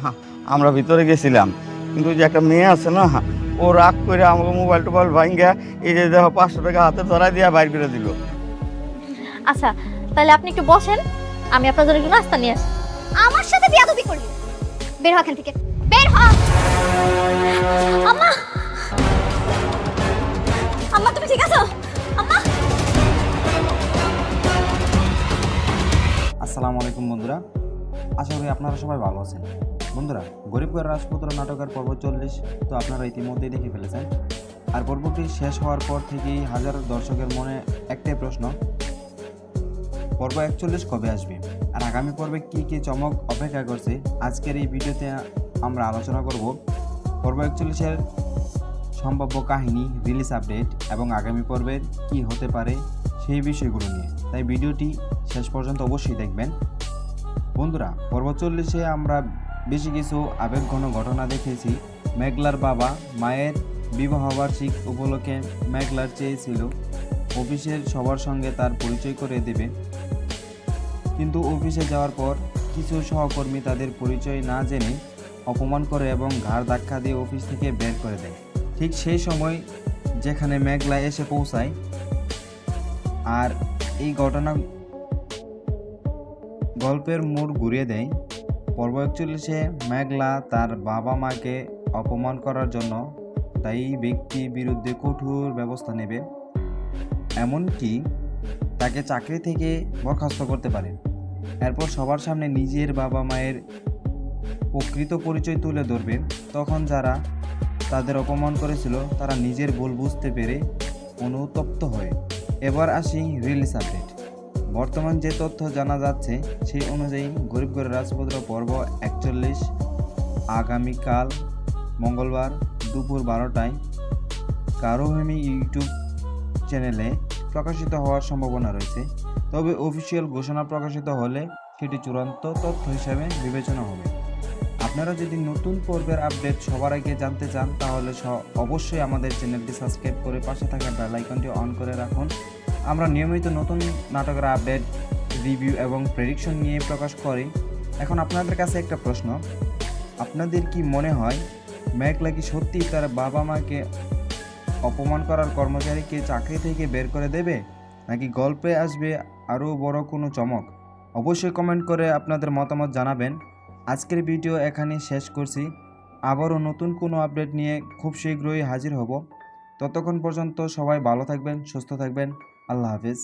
হ্যাঁ, আমরা ভিতরে গেছিলাম, কিন্তু ওই যে একটা মেয়ে আছে না, ও রাগ করে আমাকে মোবাইল টোবাইল ভাঙ্গা এই যে দেখো 500 টাকা হাতে ধরাই দিয়া বাইর করে দিল। আচ্ছা, তাহলে আপনি একটু বসেন, আমি আপনার জন্য একটু নাস্তা নিয়ে আসি। আমার সাথে বিয়াদবি করলি, বের হ এখান থেকে, বের হ। আম্মা, আম্মা তুমি ঠিক আছো? আম্মা। আসসালামু আলাইকুম বন্ধুরা, আশা করি আপনারা সবাই ভালো আছেন। বন্ধুরা, গরিব ঘরের রাজপুত্র নাটকের পর্ব 40 তো আপনারা ইতিমধ্যেই দেখে ফেলেছেন। আর পর্বটি শেষ হওয়ার পর থেকেই হাজার দর্শকের মনে একটাই প্রশ্ন, পর্ব 41 কবে আসবে আর আগামী পর্বে কী কী চমক অপেক্ষা করছে। আজকের এই ভিডিওতে আমরা আলোচনা করব পর্ব 41-এর সম্ভাব্য কাহিনী, রিলিজ আপডেট এবং আগামী পর্বের কী হতে পারে সেই বিষয়গুলো নিয়ে। তাই ভিডিওটি শেষ পর্যন্ত অবশ্যই দেখবেন। বন্ধুরা, পর্ব 40-এ আমরা বেশি কিছু আবেগঘন ঘটনা দেখেছি। মেঘলার বাবা মায়ের বিবাহবার্ষিক উপলক্ষে মেঘলার চেয়েছিল অফিসের সবার সঙ্গে তার পরিচয় করে দেবে, কিন্তু অফিসে যাওয়ার পর কিছু সহকর্মী তাদের পরিচয় না জেনে অপমান করে এবং ঘাড় ধাক্কা দিয়ে অফিস থেকে বের করে দেয়। ঠিক সেই সময় যেখানে মেঘলা এসে পৌঁছায়, আর এই ঘটনা গল্পের মোড় ঘুরিয়ে দেয়। পর্ব 41-এ মেঘলা তার বাবা মাকে অপমান করার জন্য দায়ী ব্যক্তির বিরুদ্ধে কঠোর ব্যবস্থা নেবে, এমনকি তাকে চাকরি থেকে বরখাস্ত করতে পারে। এরপর সবার সামনে নিজের বাবা মায়ের প্রকৃত পরিচয় তুলে ধরবে। তখন যারা তাদের অপমান করেছিল তারা নিজের ভুল বুঝতে পেরে অনুতপ্ত হয়। এবার আসি রিলিজ আপডেট। বর্তমান যে তথ্য জানা যাচ্ছে সেই অনুযায়ী গরিব ঘরের রাজপুত্র পর্ব 41 আগামীকাল মঙ্গলবার দুপুর 12টায় কারোহেমি ইউটিউব চ্যানেলে প্রকাশিত হওয়ার সম্ভাবনা রয়েছে। তবে অফিসিয়াল ঘোষণা প্রকাশিত হলে সেটি চূড়ান্ত তথ্য হিসাবে বিবেচনা হবে। আপনারা যদি নতুন পর্বের আপডেট সবার আগে জানতে চান তাহলে অবশ্যই আমাদের চ্যানেলটি সাবস্ক্রাইব করে পাশে থাকা বেল আইকনটি অন করে রাখুন। আমরা নিয়মিত নতুন নাটকের আপডেট, রিভিউ এবং প্রেডিকশন নিয়ে প্রকাশ করি। এখন আপনাদের কাছে একটা প্রশ্ন, আপনাদের কি মনে হয় মেঘলা কি সত্যিই তার বাবা মাকে অপমান করার কর্মচারীকে চাকরি থেকে বের করে দেবে, নাকি গল্পে আসবে আরও বড় কোনো চমক? অবশ্যই কমেন্ট করে আপনাদের মতামত জানাবেন। আজকের ভিডিও এখানেই শেষ করছি। আবারও নতুন কোনো আপডেট নিয়ে খুব শীঘ্রই হাজির হব। ততক্ষণ পর্যন্ত সবাই ভালো থাকবেন, সুস্থ থাকবেন। আল্লাহ হাফিজ।